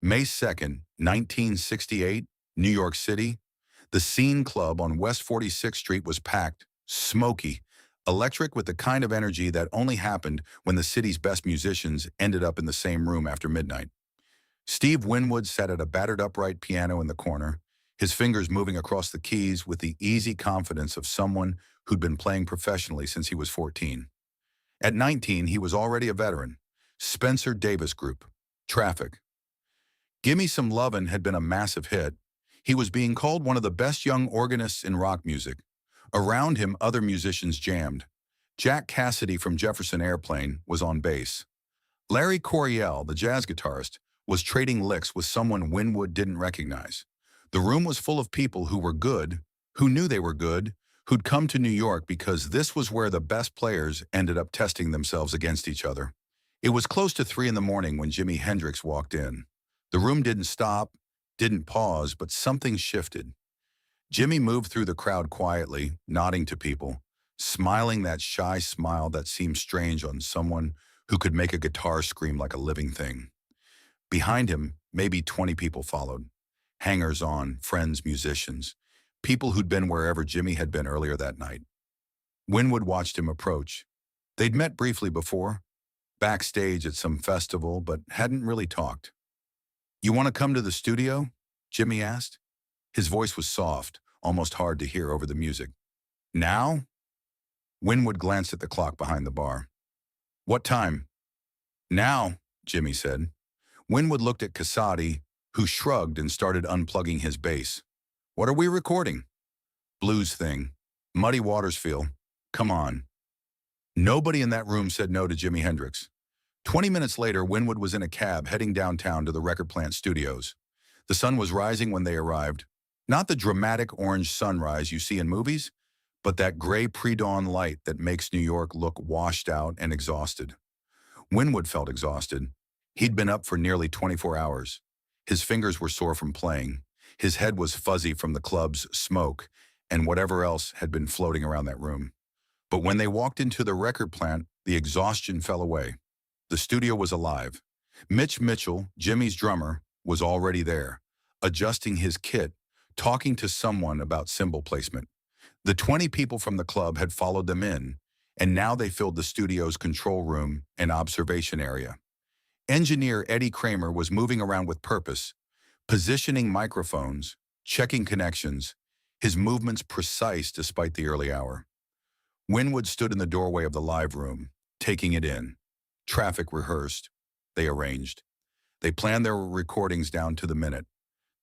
May 2nd, 1968, New York City. The Scene Club on West 46th Street was packed, smoky, electric with the kind of energy that only happened when the city's best musicians ended up in the same room after midnight. Steve Winwood sat at a battered upright piano in the corner, his fingers moving across the keys with the easy confidence of someone who'd been playing professionally since he was 14. At 19, he was already a veteran. Spencer Davis Group. Traffic. Gimme Some Lovin' had been a massive hit. He was being called one of the best young organists in rock music. Around him, other musicians jammed. Jack Cassidy from Jefferson Airplane was on bass. Larry Coryell, the jazz guitarist, was trading licks with someone Winwood didn't recognize. The room was full of people who were good, who knew they were good, who'd come to New York because this was where the best players ended up testing themselves against each other. It was close to 3 in the morning when Jimi Hendrix walked in. The room didn't stop, didn't pause, but something shifted. Jimmy moved through the crowd quietly, nodding to people, smiling that shy smile that seemed strange on someone who could make a guitar scream like a living thing. Behind him, maybe 20 people followed. Hangers-on, friends, musicians, people who'd been wherever Jimmy had been earlier that night. Winwood watched him approach. They'd met briefly before, backstage at some festival, but hadn't really talked. "You want to come to the studio?" Jimmy asked. His voice was soft, almost hard to hear over the music. "Now?" Winwood glanced at the clock behind the bar. "What time?" "Now," Jimmy said. Winwood looked at Cassady, who shrugged and started unplugging his bass. "What are we recording?" "Blues thing. Muddy Waters feel. Come on." Nobody in that room said no to Jimi Hendrix. 20 minutes later, Winwood was in a cab heading downtown to the record plant studios. The sun was rising when they arrived. Not the dramatic orange sunrise you see in movies, but that gray pre-dawn light that makes New York look washed out and exhausted. Winwood felt exhausted. He'd been up for nearly 24 hours. His fingers were sore from playing. His head was fuzzy from the club's smoke and whatever else had been floating around that room. But when they walked into the record plant, the exhaustion fell away. The studio was alive. Mitch Mitchell, Jimmy's drummer, was already there, adjusting his kit, talking to someone about cymbal placement. The 20 people from the club had followed them in, and now they filled the studio's control room and observation area. Engineer Eddie Kramer was moving around with purpose, positioning microphones, checking connections, his movements precise despite the early hour. Winwood stood in the doorway of the live room, taking it in. Traffic rehearsed. They arranged. They planned their recordings down to the minute.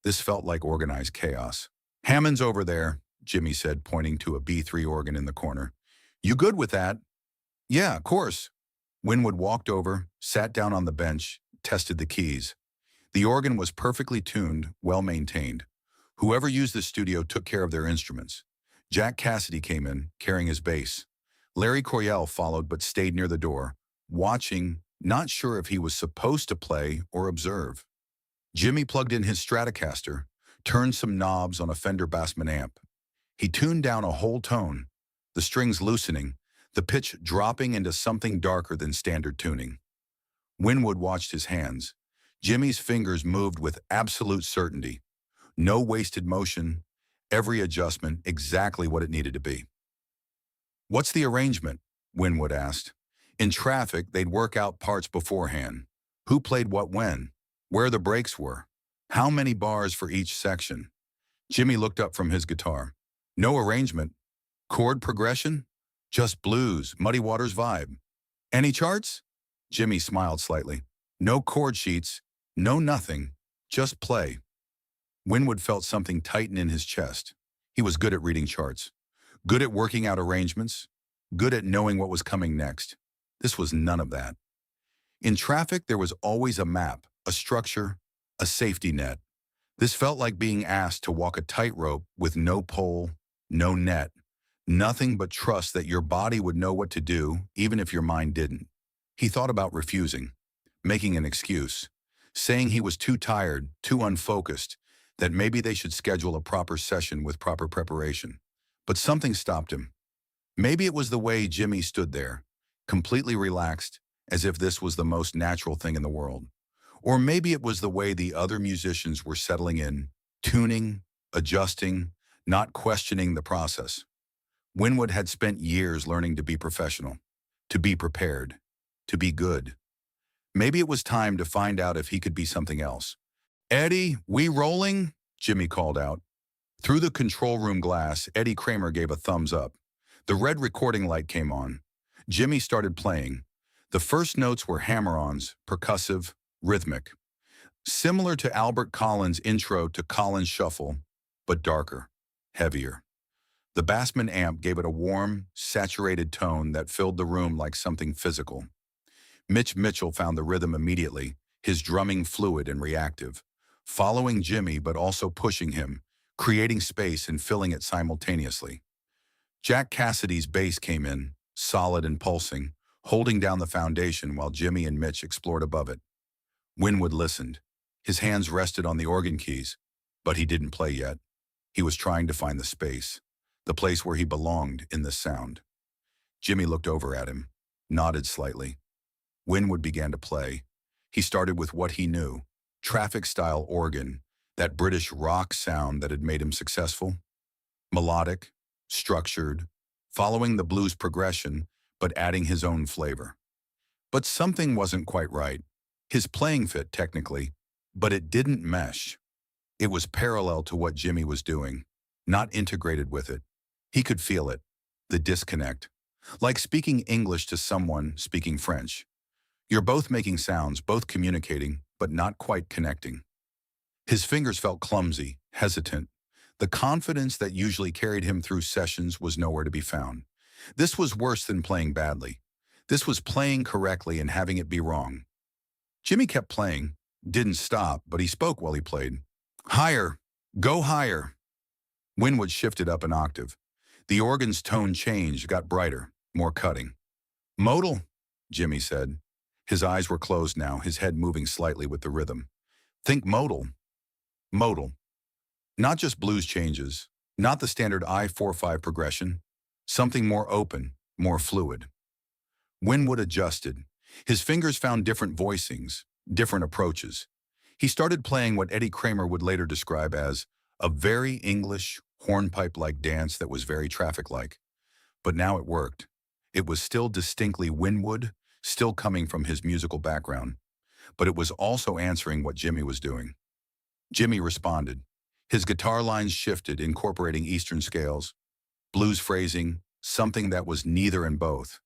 This felt like organized chaos. "Hammond's over there," Jimmy said, pointing to a B3 organ in the corner. "You good with that?" "Yeah, of course." Winwood walked over, sat down on the bench, tested the keys. The organ was perfectly tuned, well maintained. Whoever used the studio took care of their instruments. Jack Cassidy came in, carrying his bass. Larry Coryell followed but stayed near the door, watching, not sure if he was supposed to play or observe. Jimmy plugged in his Stratocaster, turned some knobs on a Fender Bassman amp. He tuned down a whole tone, the strings loosening, the pitch dropping into something darker than standard tuning. Winwood watched his hands. Jimmy's fingers moved with absolute certainty. No wasted motion, every adjustment exactly what it needed to be. "What's the arrangement?" Winwood asked. In Traffic, they'd work out parts beforehand. Who played what when? Where the breaks were? How many bars for each section? Jimmy looked up from his guitar. "No arrangement. Chord progression? Just blues, Muddy Waters vibe. Any charts?" Jimmy smiled slightly. "No chord sheets, no nothing, just play." Winwood felt something tighten in his chest. He was good at reading charts, good at working out arrangements, good at knowing what was coming next. This was none of that. In Traffic, there was always a map, a structure, a safety net. This felt like being asked to walk a tightrope with no pole, no net, nothing but trust that your body would know what to do, even if your mind didn't. He thought about refusing, making an excuse, saying he was too tired, too unfocused, that maybe they should schedule a proper session with proper preparation. But something stopped him. Maybe it was the way Jimmy stood there, completely relaxed, as if this was the most natural thing in the world. Or maybe it was the way the other musicians were settling in, tuning, adjusting, not questioning the process. Winwood had spent years learning to be professional, to be prepared, to be good. Maybe it was time to find out if he could be something else. "Eddie, we rolling?" Jimmy called out. Through the control room glass, Eddie Kramer gave a thumbs up. The red recording light came on. Jimmy started playing. The first notes were hammer-ons, percussive, rhythmic. Similar to Albert Collins' intro to Collins' Shuffle, but darker, heavier. The Bassman amp gave it a warm, saturated tone that filled the room like something physical. Mitch Mitchell found the rhythm immediately, his drumming fluid and reactive, following Jimmy but also pushing him, creating space and filling it simultaneously. Jack Cassidy's bass came in, solid and pulsing, holding down the foundation while Jimmy and Mitch explored above it. Winwood listened. His hands rested on the organ keys, but he didn't play yet. He was trying to find the space, the place where he belonged in this sound. Jimmy looked over at him, nodded slightly. Winwood began to play. He started with what he knew, traffic-style organ, that British rock sound that had made him successful. Melodic, structured, following the blues progression, but adding his own flavor. But something wasn't quite right. His playing fit, technically, but it didn't mesh. It was parallel to what Jimmy was doing, not integrated with it. He could feel it, the disconnect. Like speaking English to someone speaking French. You're both making sounds, both communicating, but not quite connecting. His fingers felt clumsy, hesitant. The confidence that usually carried him through sessions was nowhere to be found. This was worse than playing badly. This was playing correctly and having it be wrong. Jimmy kept playing, didn't stop, but he spoke while he played. "Higher, go higher." Winwood shifted up an octave. The organ's tone changed, got brighter, more cutting. "Modal," Jimmy said. His eyes were closed now, his head moving slightly with the rhythm. "Think modal." Modal. Not just blues changes, not the standard I-4-5 progression. Something more open, more fluid. Winwood adjusted. His fingers found different voicings, different approaches. He started playing what Eddie Kramer would later describe as a very English, hornpipe-like dance that was very traffic-like. But now it worked. It was still distinctly Winwood, still coming from his musical background. But it was also answering what Jimmy was doing. Jimmy responded. His guitar lines shifted, incorporating Eastern scales, blues phrasing, something that was neither and both.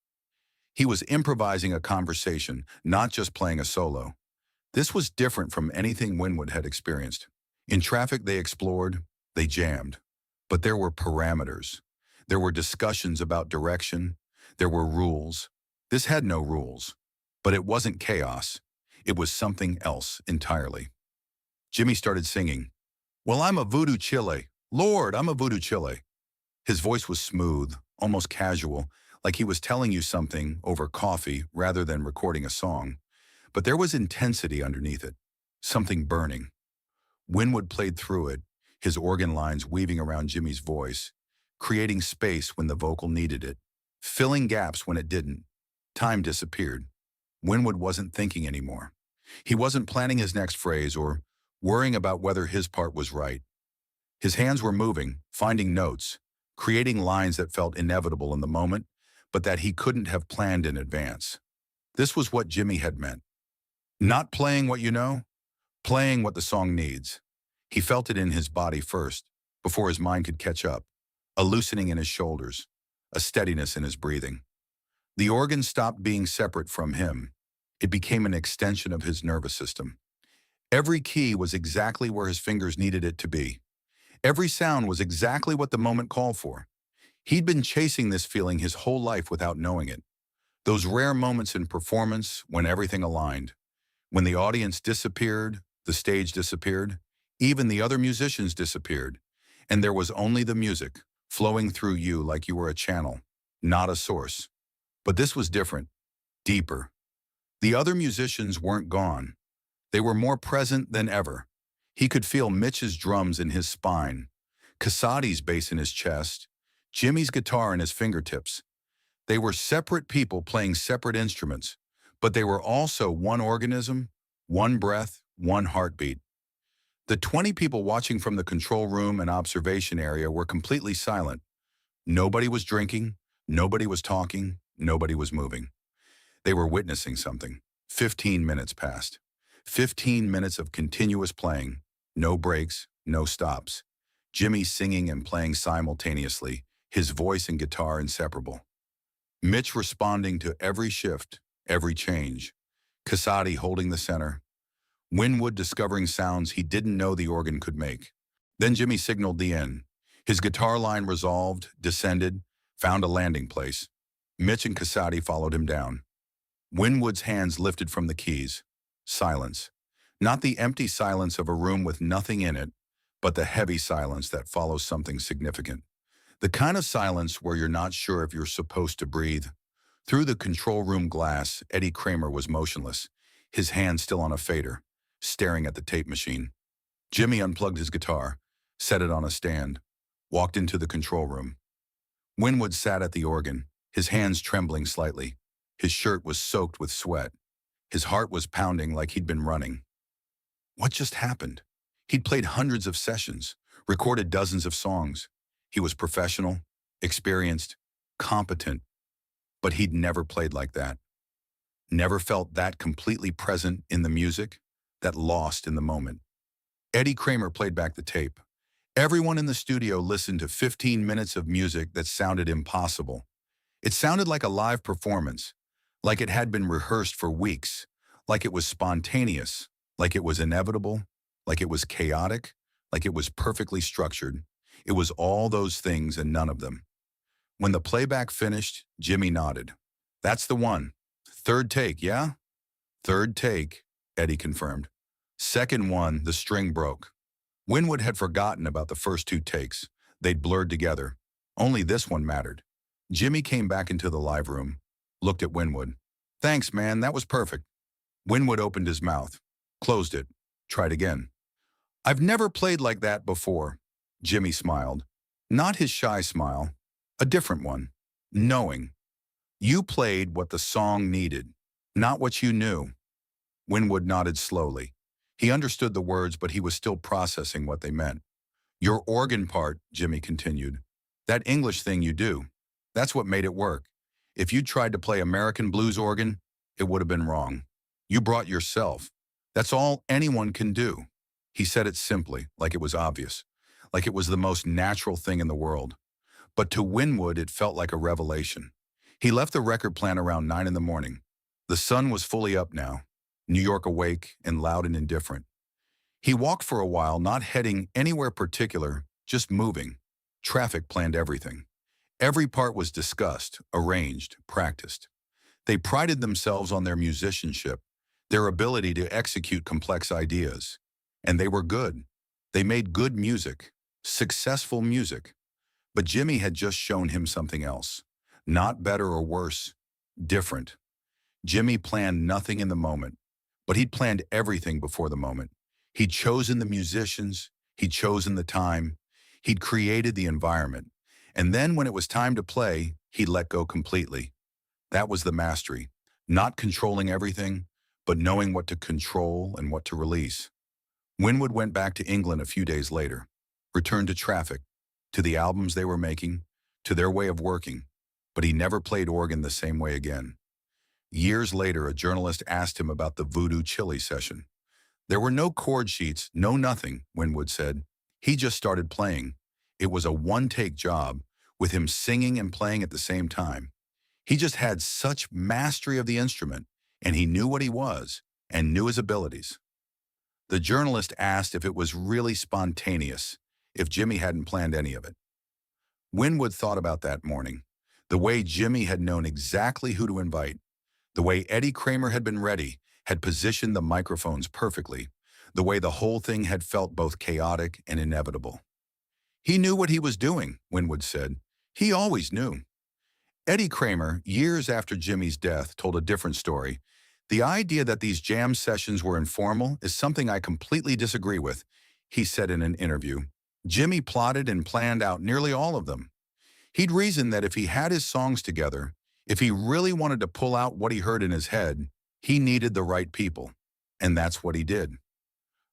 He was improvising a conversation, not just playing a solo. This was different from anything Winwood had experienced. In traffic, they explored, they jammed. But there were parameters. There were discussions about direction. There were rules. This had no rules. But it wasn't chaos. It was something else entirely. Jimmy started singing. "Well, I'm a Voodoo Chile. Lord, I'm a Voodoo Chile." His voice was smooth, almost casual, like he was telling you something over coffee rather than recording a song. But there was intensity underneath it, something burning. Winwood played through it, his organ lines weaving around Jimmy's voice, creating space when the vocal needed it, filling gaps when it didn't. Time disappeared. Winwood wasn't thinking anymore. He wasn't planning his next phrase or worrying about whether his part was right. His hands were moving, finding notes, creating lines that felt inevitable in the moment, but that he couldn't have planned in advance. This was what Jimmy had meant. Not playing what you know, playing what the song needs. He felt it in his body first, before his mind could catch up, a loosening in his shoulders, a steadiness in his breathing. The organ stopped being separate from him. It became an extension of his nervous system. Every key was exactly where his fingers needed it to be. Every sound was exactly what the moment called for. He'd been chasing this feeling his whole life without knowing it. Those rare moments in performance when everything aligned. When the audience disappeared, the stage disappeared, even the other musicians disappeared, and there was only the music flowing through you like you were a channel, not a source. But this was different, deeper. The other musicians weren't gone. They were more present than ever. He could feel Mitch's drums in his spine, Cassati's bass in his chest, Jimmy's guitar in his fingertips. They were separate people playing separate instruments, but they were also one organism, One breath, one heartbeat. The 20 people watching from the control room and observation area were completely silent. Nobody was drinking, nobody was talking, nobody was moving. They were witnessing something. 15 minutes passed. 15 minutes of continuous playing. No breaks, no stops. Jimi singing and playing simultaneously, his voice and guitar inseparable. Mitch responding to every shift, every change. Casati holding the center. Winwood discovering sounds he didn't know the organ could make. Then Jimi signaled the end. His guitar line resolved, descended, found a landing place. Mitch and Casati followed him down. Winwood's hands lifted from the keys. Silence. Not the empty silence of a room with nothing in it, but the heavy silence that follows something significant. The kind of silence where you're not sure if you're supposed to breathe. Through the control room glass, Eddie Kramer was motionless, his hand still on a fader, staring at the tape machine. Jimi unplugged his guitar, set it on a stand, walked into the control room. Winwood sat at the organ, his hands trembling slightly. His shirt was soaked with sweat. His heart was pounding like he'd been running. What just happened? He'd played hundreds of sessions, recorded dozens of songs. He was professional, experienced, competent, but he'd never played like that. Never felt that completely present in the music, that lost in the moment. Eddie Kramer played back the tape. Everyone in the studio listened to 15 minutes of music that sounded impossible. It sounded like a live performance, like it had been rehearsed for weeks, like it was spontaneous, like it was inevitable, like it was chaotic, like it was perfectly structured. It was all those things and none of them. When the playback finished, Jimi nodded. That's the one. Third take, yeah? Third take, Eddie confirmed. Second one, the string broke. Winwood had forgotten about the first two takes. They'd blurred together. Only this one mattered. Jimi came back into the live room, looked at Winwood. Thanks, man, that was perfect. Winwood opened his mouth, closed it, tried again. I've never played like that before. Jimi smiled. Not his shy smile, a different one. Knowing. You played what the song needed, not what you knew. Winwood nodded slowly. He understood the words, but he was still processing what they meant. Your organ part, Jimi continued. That English thing you do, that's what made it work. If you'd tried to play American blues organ, it would have been wrong. You brought yourself. That's all anyone can do. He said it simply, like it was obvious, like it was the most natural thing in the world. But to Winwood, it felt like a revelation. He left the record plant around 9 in the morning. The sun was fully up now, New York awake and loud and indifferent. He walked for a while, not heading anywhere particular, just moving. Traffic planned everything. Every part was discussed, arranged, practiced. They prided themselves on their musicianship, their ability to execute complex ideas. And they were good. They made good music, successful music. But Jimi had just shown him something else. Not better or worse, different. Jimi planned nothing in the moment, but he'd planned everything before the moment. He'd chosen the musicians, he'd chosen the time, he'd created the environment. And then when it was time to play, he'd let go completely. That was the mastery, not controlling everything, but knowing what to control and what to release. Winwood went back to England a few days later, returned to traffic, to the albums they were making, to their way of working, but he never played organ the same way again. Years later, a journalist asked him about the Voodoo Chile session. There were no chord sheets, no nothing, Winwood said. He just started playing. It was a one-take job, with him singing and playing at the same time. He just had such mastery of the instrument, and he knew what he was, and knew his abilities. The journalist asked if it was really spontaneous, if Jimi hadn't planned any of it. Winwood thought about that morning, the way Jimi had known exactly who to invite, the way Eddie Kramer had been ready, had positioned the microphones perfectly, the way the whole thing had felt both chaotic and inevitable. He knew what he was doing, Winwood said. He always knew. Eddie Kramer, years after Jimi's death, told a different story. The idea that these jam sessions were informal is something I completely disagree with, he said in an interview. Jimi plotted and planned out nearly all of them. He'd reasoned that if he had his songs together, if he really wanted to pull out what he heard in his head, he needed the right people. And that's what he did.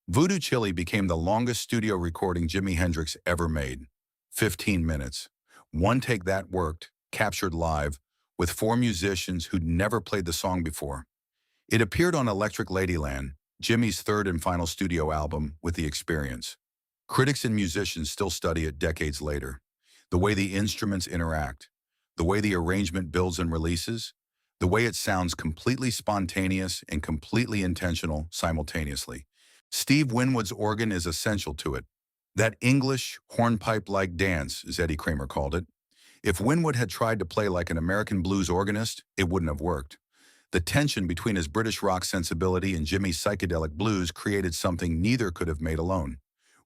Voodoo Chile became the longest studio recording Jimi Hendrix ever made. 15 minutes. One take that worked, captured live, with four musicians who'd never played the song before. It appeared on Electric Ladyland, Jimmy's third and final studio album with the experience. Critics and musicians still study it decades later. The way the instruments interact, the way the arrangement builds and releases, the way it sounds completely spontaneous and completely intentional simultaneously. Steve Winwood's organ is essential to it. That English, hornpipe-like dance, as Eddie Kramer called it. If Winwood had tried to play like an American blues organist, it wouldn't have worked. The tension between his British rock sensibility and Jimmy's psychedelic blues created something neither could have made alone.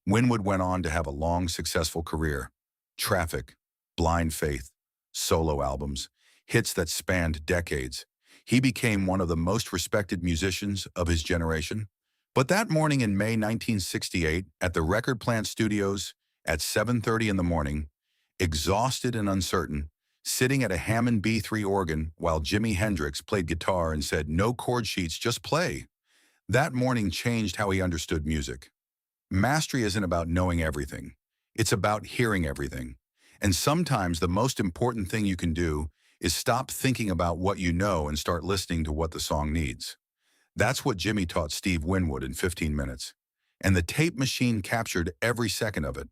Winwood went on to have a long, successful career. Traffic, Blind Faith, solo albums, hits that spanned decades. He became one of the most respected musicians of his generation. But that morning in May 1968, at the Record Plant Studios at 7:30 in the morning, exhausted and uncertain, sitting at a Hammond B3 organ while Jimi Hendrix played guitar and said, "No chord sheets, just play." That morning changed how he understood music. Mastery isn't about knowing everything. It's about hearing everything. And sometimes the most important thing you can do is stop thinking about what you know and start listening to what the song needs. That's what Jimmy taught Steve Winwood in 15 minutes. And the tape machine captured every second of it.